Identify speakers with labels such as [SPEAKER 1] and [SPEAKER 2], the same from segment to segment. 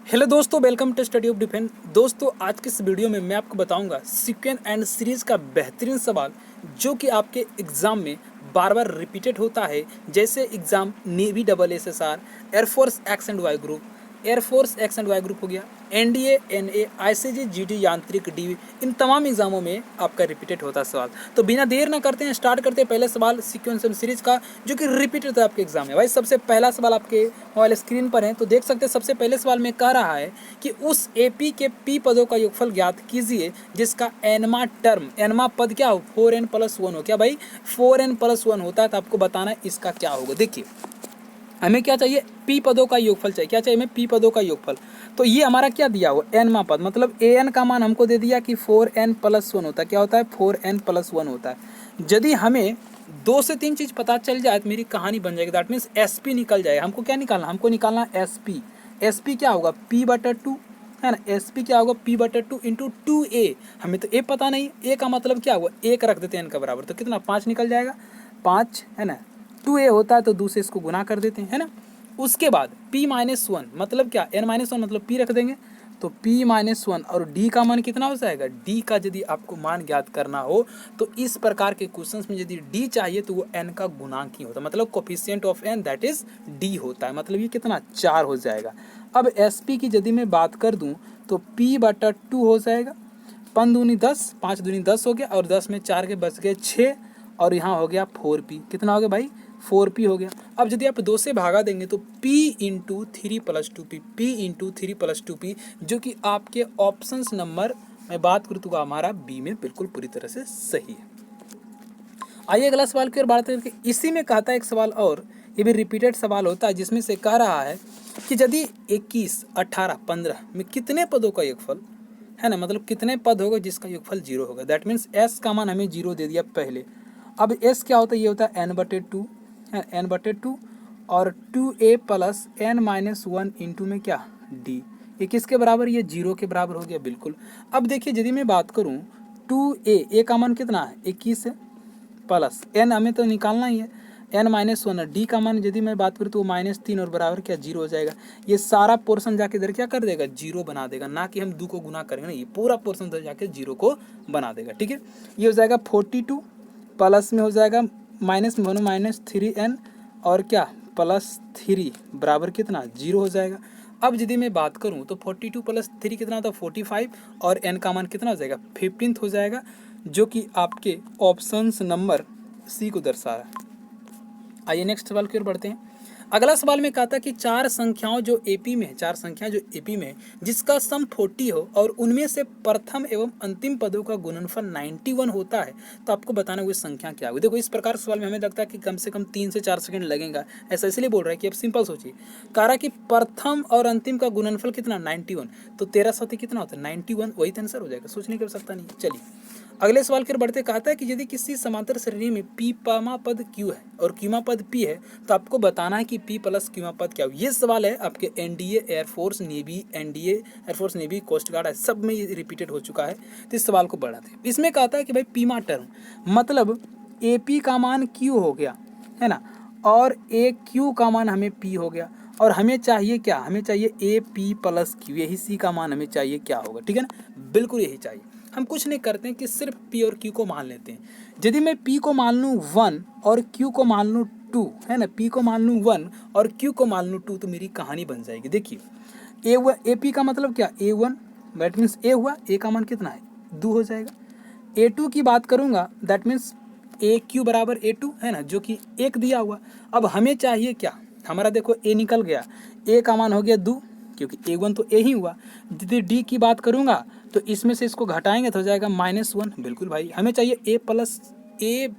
[SPEAKER 1] Hello दोस्तों, welcome to study of defence. दोस्तों, आज के इस वीडियो में मैं आपको बताऊंगा सीक्वेंस एंड सीरीज का बेहतरीन सवाल जो कि आपके एग्जाम में बार बार रिपीटेड होता है। जैसे exam navy double SSR, air force X and Y group, air force X and Y group हो गया, NDA, NA, ICG, GD, Yantrik, DV, इन तमाम एग्जामों में आपका रिपीटेड होता है सवाल। तो बिना देर ना करते हैं, स्टार्ट करते हैं पहले सवाल सीक्वेंस एंड सीरीज का जो कि रिपीटेड होता है आपके एग्जाम में। भाई सबसे पहला सवाल आपके मोबाइल स्क्रीन पर है, तो देख सकते हैं। सबसे पहले सवाल में कह रहा है कि उस एपी के पी पदों का योगफल ज्ञात कीजिए जिसका एनमा टर्म, एनमा पद क्या हो, 4n+1 हो। क्या भाई 4n+1 होता है, तो आपको बताना है इसका क्या होगा। देखिए, हमें क्या चाहिए, पी पदों का योगफल चाहिए। क्या चाहिए हमें, पी पदों का योगफल। तो ये हमारा क्या दिया हुआ, एनमा पद, मतलब एन का मान हमको दे दिया कि 4n+1 होता है। क्या होता है, 4n+1 होता है। यदि हमें 2 से 3 चीज़ पता चल जाए तो मेरी कहानी बन जाएगी। दैट मीन्स एसपी निकल जाए। हमको क्या निकालना, हमको निकालना एसपी। एसपी क्या होगा, p/2 है ना। एसपी क्या होगा, p/2 इंटू 2a। हमें तो ए पता नहीं, ए का मतलब क्या हुआ, 1 रख देते हैं एन का बराबर, तो कितना 5 निकल जाएगा, 5 है ना। 2a होता है तो दूसरे इसको गुना कर देते हैं, है ना। उसके बाद p-1 मतलब क्या, n-1 मतलब p रख देंगे, तो p-1 और d का मान कितना हो जाएगा। d का यदि आपको मान ज्ञात करना हो तो इस प्रकार के क्वेश्चंस में यदि d चाहिए तो वो n का गुणांक ही होता है, मतलब coefficient of n that is d होता है। मतलब ये कितना 4 हो जाएगा। अब sp की यदि मैं बात कर दूं तो p/2 हो जाएगा। 5 दूनी 10, 5 दूनी 10 हो गया, और 10 में 4 के बच गए 6, और यहाँ हो गया 4p। कितना हो गया भाई, 4p हो गया। अब यदि आप 2 से भागा देंगे तो p into 3+2p, p into 3+2p, जो कि आपके ऑप्शंस नंबर मैं बात करूँ तो हमारा बी में बिल्कुल पूरी तरह से सही है। आइए अगला सवाल की ओर बात करके, इसी में कहता है एक सवाल और, ये भी रिपीटेड सवाल होता है, जिसमें से कह रहा है कि यदि 21, 18, 15 में कितने पदों का योगफल है ना, मतलब कितने पद होगा जिसका योगफल 0 होगा। दैट मीन्स एस का मान हमें 0 दे दिया पहले। अब एस क्या होता है, ये होता है n/2 है, n/2 और 2a प्लस n-1 इंटू में क्या d। ये किसके बराबर, ये 0 के बराबर हो गया बिल्कुल। अब देखिए, यदि मैं बात करूँ 2a का मान कितना है 21 है, प्लस n हमें तो निकालना ही है, n-1, d का मान यदि मैं बात करूँ तो -3 और बराबर क्या 0 हो जाएगा। ये सारा पोर्शन जाके इधर क्या कर देगा, 0 बना देगा। ना कि हम 2 को गुना करेंगे ना, ये पूरा पोर्शन इधर जाके 0 को बना देगा। ठीक है, ये हो जाएगा 42, प्लस में हो जाएगा माइनस में -3n और क्या +3 बराबर कितना 0 हो जाएगा। अब यदि मैं बात करूं तो 42 + 3 कितना होता है 45, और n का मान कितना हो जाएगा 15 हो जाएगा, जो कि आपके ऑप्शंस नंबर सी को दर्शा रहा है। आइए नेक्स्ट सवाल की ओर बढ़ते हैं। अगला सवाल में कहता है कि 4 संख्याओं जो एपी में है, 4 संख्या जो एपी में है जिसका सम 40 हो और उनमें से प्रथम एवं अंतिम पदों का गुणनफल 91 होता है, तो आपको बताना वो संख्या क्या होगी। देखो, इस प्रकार सवाल में हमें लगता है कि कम से कम 3 से 4 सेकंड लगेगा। ऐसा इसलिए बोल रहा है कि अब सिंपल सोचिए। कह रहा है कि प्रथम और अंतिम का गुणनफल कितना 91, तो 13 7 कितना होता है 91, वही तो आंसर हो जाएगा, सोचने की आवश्यकता नहीं। चलिए अगले सवाल की ओर बढ़ते, कहता है कि यदि किसी समांतर श्रेणी में पी पामा पद क्यू है और क्यूमा पद पी है, तो आपको बताना है कि पी प्लस क्यूमा पद क्या हो। ये सवाल है आपके NDA, air force, navy, NDA, air force, navy, coast guard है, सब में ये रिपीटेड हो चुका है। तो इस सवाल को बढ़ाते हैं। इसमें कहता है कि भाई पीमा टर्म मतलब ए पी का मान क्यू हो गया है ना, और ए क्यू का मान हमें पी हो गया, और हमें चाहिए क्या, हमें चाहिए ए पी प्लस क्यू, यही सी का मान हमें चाहिए क्या होगा। ठीक है ना, बिल्कुल यही चाहिए। हम कुछ नहीं करते हैं कि सिर्फ पी और क्यू को मान लेते हैं। यदि मैं पी को मान लूँ 1 और क्यू को मान लूँ 2 है ना, पी को मान लूँ 1 और क्यू को मान लूँ 2, तो मेरी कहानी बन जाएगी। देखिए, ए हुआ, ए पी का मतलब क्या A1, दैट मीन्स ए हुआ, ए का मान कितना है 2 हो जाएगा। A2 की बात करूँगा, दैट मीन्स ए क्यू बराबर A2 है ना, जो कि 1 दिया हुआ। अब हमें चाहिए क्या, हमारा देखो ए निकल गया, ए का मान हो गया 2, क्योंकि A1 तो ए ही हुआ। यदि डी की बात करूँगा तो इसमें से इसको घटाएंगे तो हो जाएगा -1। बिल्कुल भाई, हमें चाहिए ए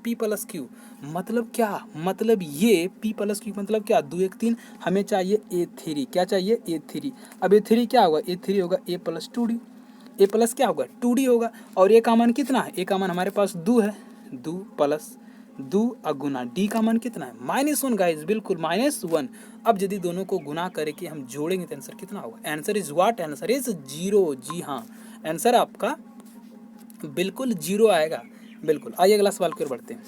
[SPEAKER 1] पी प्लस क्यू, मतलब क्या, मतलब ये पी प्लस क्यू मतलब क्या 2 1 3, हमें चाहिए A3। क्या चाहिए A3। अब A3 क्या होगा, A3 होगा A+2D, ए प्लस क्या होगा 2D होगा, और ए का मान कितना है, ए का मान हमारे पास 2 है, 2 प्लस 2 अगुना डी का मान कितना है -1 गाइस, बिल्कुल -1। अब यदि दोनों को गुना करके हम जोड़ेंगे तो आंसर कितना होगा, answer is what, answer is 0। जी हाँ, आंसर आपका बिल्कुल 0 आएगा, बिल्कुल। आइए अगला सवाल की ओर बढ़ते हैं।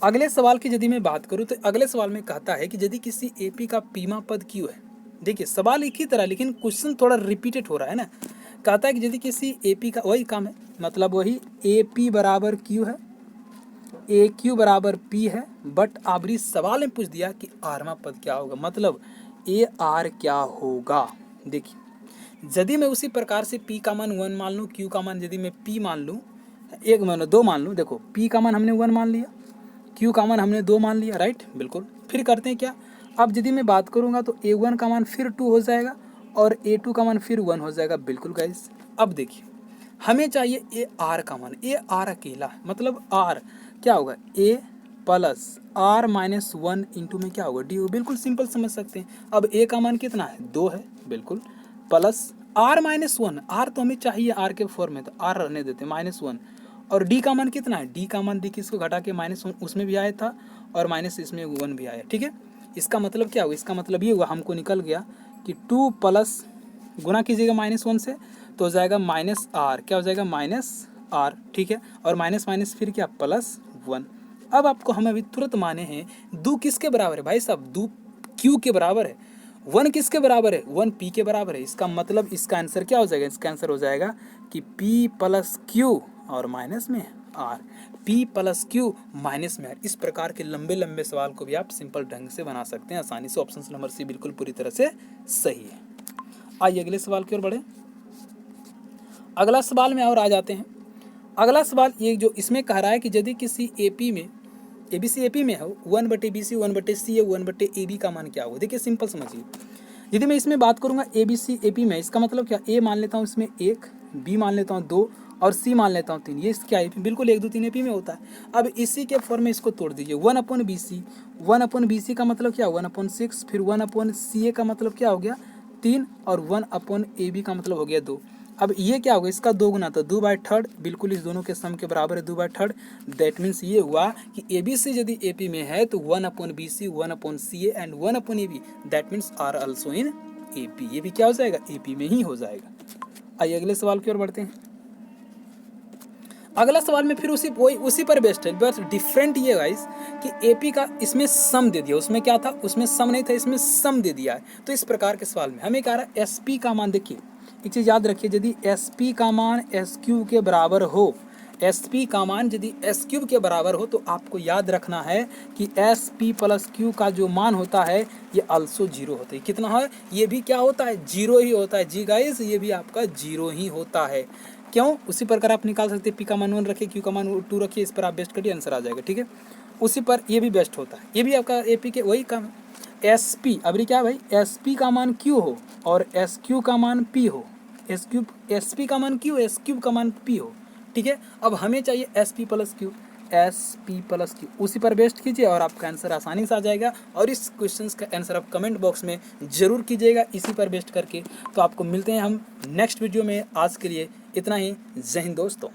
[SPEAKER 1] अगले सवाल की यदि मैं बात करूं तो अगले सवाल में कहता है कि यदि किसी एपी का पीमा पद क्यू है देखिए सवाल एक ही तरह लेकिन क्वेश्चन थोड़ा रिपीटेड हो रहा है ना। कहता है कि यदि किसी AP का वही काम है, मतलब वही AP बराबर Q है, AQ बराबर P है, बट आखिरी सवाल में पूछ दिया कि आरवा पद क्या होगा, मतलब AR क्या होगा। देखिए यदि मैं उसी प्रकार से P का मान 1 मान लूँ, Q का मान यदि मैं P मान लूँ, 1 मान 2 मान लूँ, देखो P का मान हमने 1 मान लिया, Q का मान हमने 2 मान लिया, राइट, बिल्कुल। फिर करते हैं क्या, अब यदि मैं बात करूँगा तो A1 का मान फिर 2 हो जाएगा और A2 का मान फिर 1 हो जाएगा, बिल्कुल गाइस। अब देखिए हमें चाहिए AR का मान, AR अकेला है, मतलब R क्या होगा, A plus R minus 1 into में क्या होगा, D होगा, बिल्कुल सिंपल समझ सकते हैं। अब A का मान कितना है, 2 है, बिल्कुल, प्लस R माइनस 1, R तो हमें चाहिए R के फॉर्म में, तो R रहने देते हैं, -1, और D का मान कितना है, D का मान देखिए इसको घटा के -1 उसमें भी आया था और माइनस इसमें 1 भी आया, ठीक है। इसका मतलब क्या हुआ, इसका मतलब ये हुआ हमको निकल गया कि 2 प्लस गुना कीजिएगा -1 से तो हो जाएगा -R, क्या हो जाएगा -R, ठीक है, और माइनस माइनस फिर क्या +1। अब आपको हम अभी तुरंत माने हैं 2 किसके बराबर है भाई साहब, 2 Q के बराबर है, 1 किसके बराबर है, 1 P के बराबर है। इसका मतलब इसका आंसर क्या हो जाएगा, इसका आंसर हो जाएगा कि P प्लस Q और माइनस में R, P plus Q minus में R। इस प्रकार के लंबे लंबे सवाल को भी आप सिंपल ढंग से बना सकते हैं आसानी से। ऑप्शन नंबर C बिल्कुल पूरी तरह से सही है। आइए अगले सवाल की ओर बढ़े। अगला सवाल में और आ जाते हैं। अगला सवाल ये जो इसमें कह रहा है कि यदि किसी AP में ABC AP में हो 1/BC 1/CA 1/AB का मान क्या होगा। देखिए सिंपल समझिए, यदि मैं इसमें बात करूंगा ABC AP में, इसका मतलब क्या, A मान लेता हूँ इसमें 1, B मान लेता हूँ 2 और C मान लेता हूँ 3, ये क्या AP, बिल्कुल 1 2 3 AP में होता है। अब इसी के फॉर्म में इसको तोड़ दीजिए, 1/BC, 1/BC का मतलब क्या, 1/6, फिर 1/CA का मतलब क्या हो गया 3 और 1/AB का मतलब हो गया 2। अब ये क्या होगा, इसका 2 गुना, तो 2/3, बिल्कुल इस दोनों के सम के बराबर है 2/3। दैट मीन्स ये हुआ कि ABC यदि AP में है तो 1/BC 1/CA and 1/AB, that means are also in AP। ये भी क्या हो जाएगा, AP में ही हो जाएगा। आइए अगले सवाल की ओर बढ़ते हैं। अगला सवाल में फिर उसी पर बेस्ड है, बस डिफरेंट ये गाइस कि AP का इसमें सम दे दिया, उसमें क्या था, उसमें सम नहीं था, इसमें सम दे दिया है। तो इस प्रकार के सवाल में हमें कह रहा है SP का मान, देखिए एक चीज़ याद रखिए, यदि SP का मान SQ के बराबर हो, SP का मान यदि SQ के बराबर हो तो आपको याद रखना है कि SP प्लस Q का जो मान होता है ये आल्सो 0 होता है। कितना है, ये भी क्या होता है, 0 ही होता है जी गाइस, ये भी आपका 0 ही होता है। क्यों, उसी प्रकार आप निकाल सकते हैं, P का मान 1 रखिए, Q का मान 2 रखिए, इस पर आप बेस्ट करिए, आंसर आ जाएगा, ठीक है। उसी पर ये भी बेस्ट होता है, ये भी आपका AP के वही काम है। SP अभी क्या भाई, SP का मान Q हो और SQ का मान P हो, SP का मान Q, SQ का मान P हो, ठीक है। अब हमें चाहिए SP प्लस Q, उसी पर बेस्ट कीजिए और आपका आंसर आसानी से आ जाएगा। और इस क्वेश्चंस का आंसर आप कमेंट बॉक्स में ज़रूर कीजिएगा इसी पर बेस्ट करके। तो आपको मिलते हैं हम नेक्स्ट वीडियो में, आज के लिए इतना ही। जय हिंद दोस्तों।